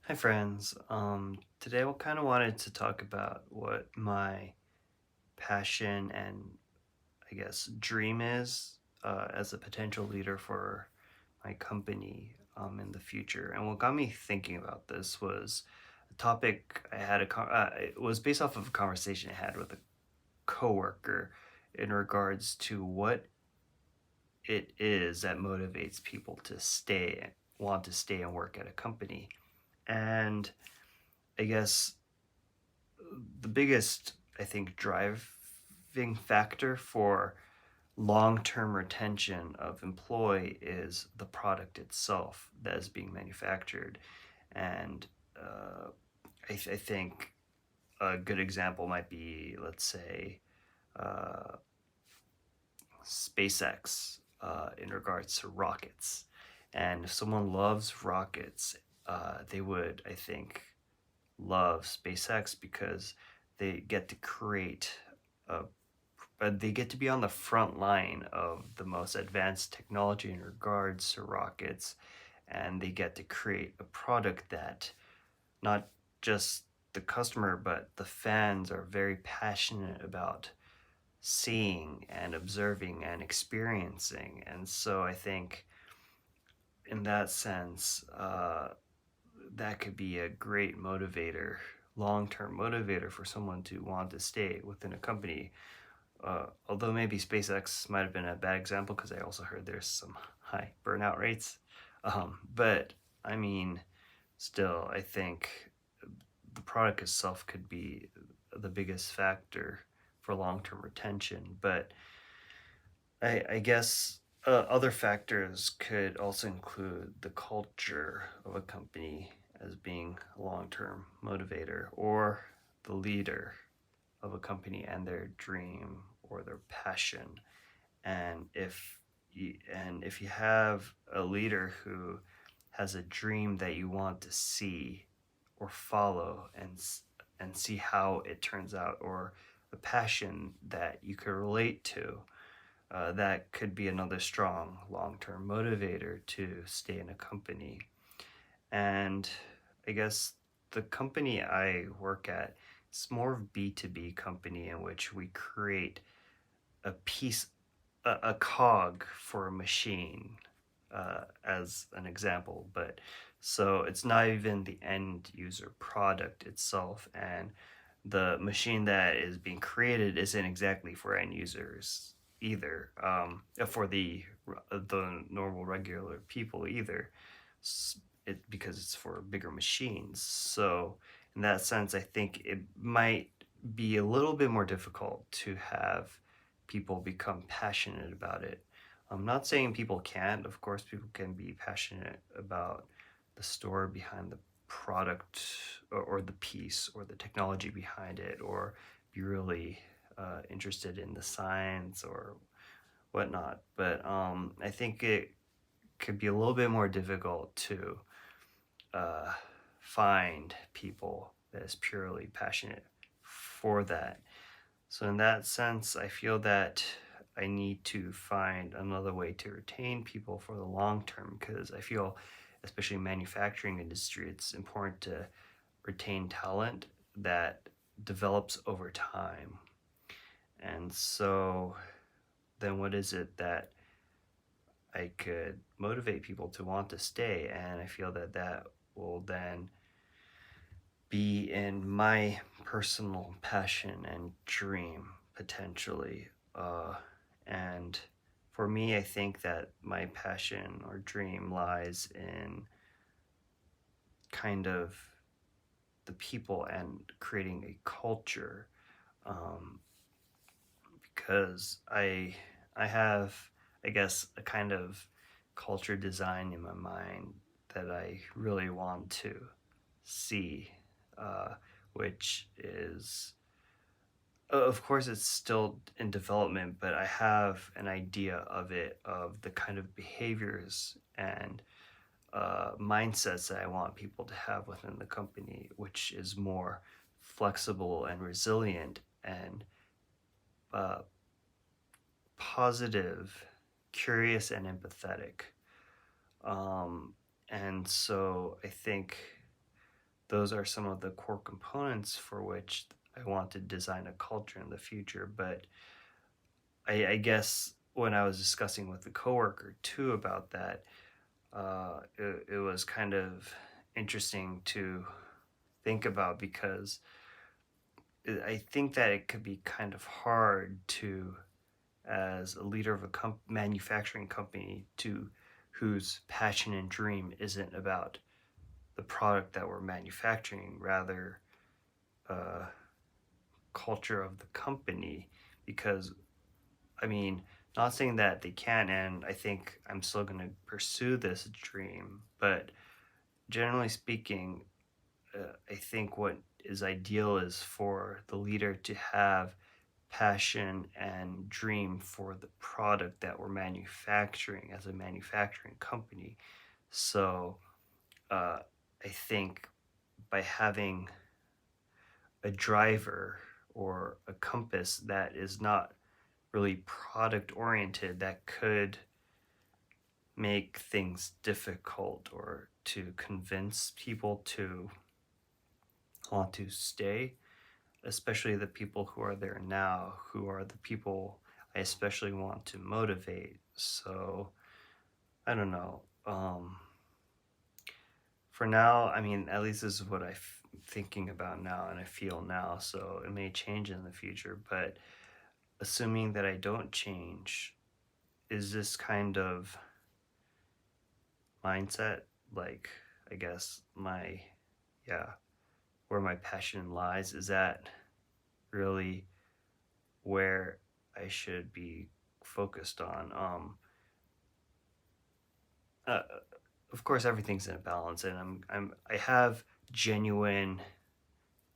Hi, friends. Today I kind of wanted to talk about what my passion and I guess dream is as a potential leader for my company in the future. And what got me thinking about this was a topic it was based off of a conversation I had with a coworker in regards to what it is that motivates people to want to stay and work at a company. And I guess the biggest, I think, driving factor for long-term retention of employee is the product itself that is being manufactured. And I think a good example might be, let's say, uh, SpaceX in regards to rockets. And if someone loves rockets, they would, I think, love SpaceX because they get to create a they get to be on the front line of the most advanced technology in regards to rockets, and they get to create a product that not just the customer but the fans are very passionate about seeing and observing and experiencing. And so I think in that sense, that could be a great motivator, long-term motivator for someone to want to stay within a company. Although maybe SpaceX might have been a bad example because I also heard there's some high burnout rates. But I mean, still, I think the product itself could be the biggest factor for long-term retention. But I guess other factors could also include the culture of a company as being a long-term motivator, or the leader of a company and their dream or their passion. And if you have a leader who has a dream that you want to see or follow and see how it turns out, or a passion that you could relate to, that could be another strong long-term motivator to stay in a company. And I guess the company I work at, it's more of B2B company in which we create a piece, a cog for a machine, as an example. But so it's not even the end user product itself, and the machine that is being created isn't exactly for end users either, for the normal regular people either, because it's for bigger machines. So in that sense, I think it might be a little bit more difficult to have people become passionate about it. I'm not saying people can't. Of course, people can be passionate about the story behind the product, or the piece or the technology behind it, or be really interested in the science or whatnot. But I think it could be a little bit more difficult to uh, find people that is purely passionate for that. So in that sense, I feel that I need to find another way to retain people for the long term, because I feel, especially in manufacturing industry, it's important to retain talent that develops over time. And so then what is it that I could motivate people to want to stay? And I feel that that will then be in my personal passion and dream potentially. And for me, I think that my passion or dream lies in kind of the people and creating a culture, um, because I have, I guess, a kind of culture design in my mind that I really want to see, uh, which is, of course, it's still in development, but I have an idea of it, of the kind of behaviors and mindsets that I want people to have within the company, which is more flexible and resilient and uh, positive, curious, and empathetic. And so I think those are some of the core components for which I want to design a culture in the future. But I guess when I was discussing with the coworker too about that, it was kind of interesting to think about because I think that it could be kind of hard to, as a leader of a manufacturing company, to whose passion and dream isn't about the product that we're manufacturing, rather culture of the company. Because I mean, not saying that they can, and I think I'm still going to pursue this dream, but generally speaking, I think what is ideal is for the leader to have passion and dream for the product that we're manufacturing as a manufacturing company. So I think by having a driver or a compass that is not really product oriented, that could make things difficult or to convince people to want to stay, especially the people who are there now, who are the people I especially want to motivate. So I don't know. For now, I mean, at least this is what I'm thinking about now and I feel now. So it may change in the future, but assuming that I don't change, is this kind of mindset, like, I guess where my passion lies, is that really where I should be focused on? Uh, of course, everything's in a balance, and I have genuine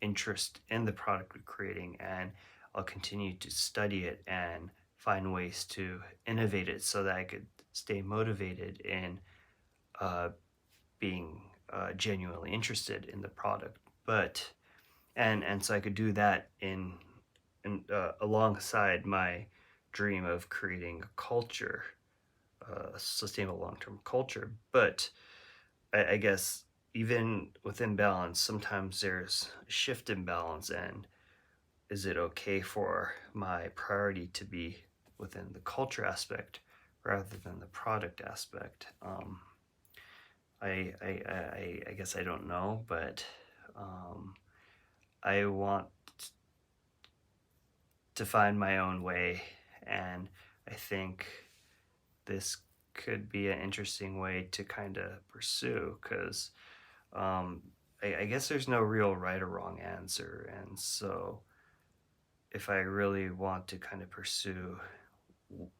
interest in the product we're creating, and I'll continue to study it and find ways to innovate it so that I could stay motivated in being genuinely interested in the product. But and so I could do that in alongside my dream of creating a culture, a sustainable long-term culture. But I guess even within balance, sometimes there's a shift in balance. And is it okay for my priority to be within the culture aspect rather than the product aspect? I guess I don't know, but I want to find my own way, and I think this could be an interesting way to kind of pursue, because I guess there's no real right or wrong answer. And so if I really want to kind of pursue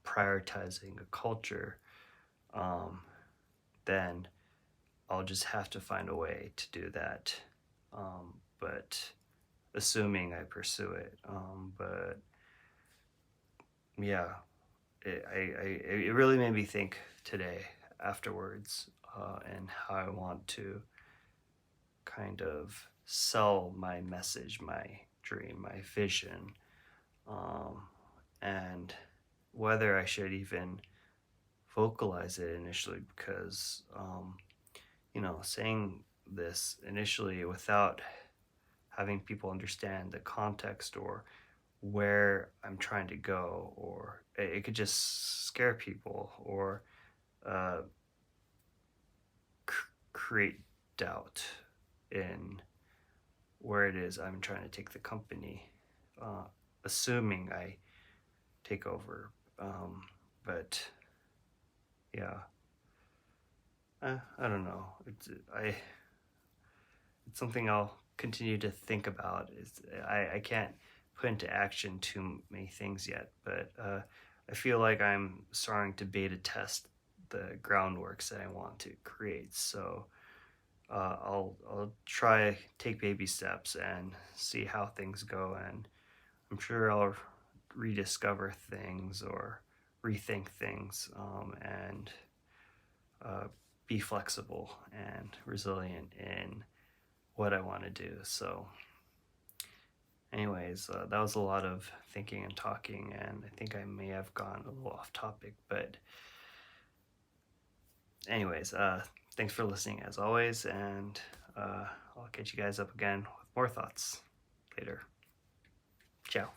prioritizing a culture, then I'll just have to find a way to do that. But assuming I pursue it. But yeah, it really made me think today afterwards, and how I want to kind of sell my message, my dream, my vision, and whether I should even vocalize it initially, because saying this initially without having people understand the context or where I'm trying to go, or it could just scare people or create doubt in where it is I'm trying to take the company, assuming I take over. But yeah, I don't know. It's something I'll continue to think about. I can't put into action too many things yet, but I feel like I'm starting to beta test the groundworks that I want to create. So I'll try take baby steps and see how things go, and I'm sure I'll rediscover things or rethink things, and be flexible and resilient in what I want to do. So anyways, that was a lot of thinking and talking, and I think I may have gone a little off topic, but anyways, thanks for listening as always, and I'll catch you guys up again with more thoughts later. Ciao.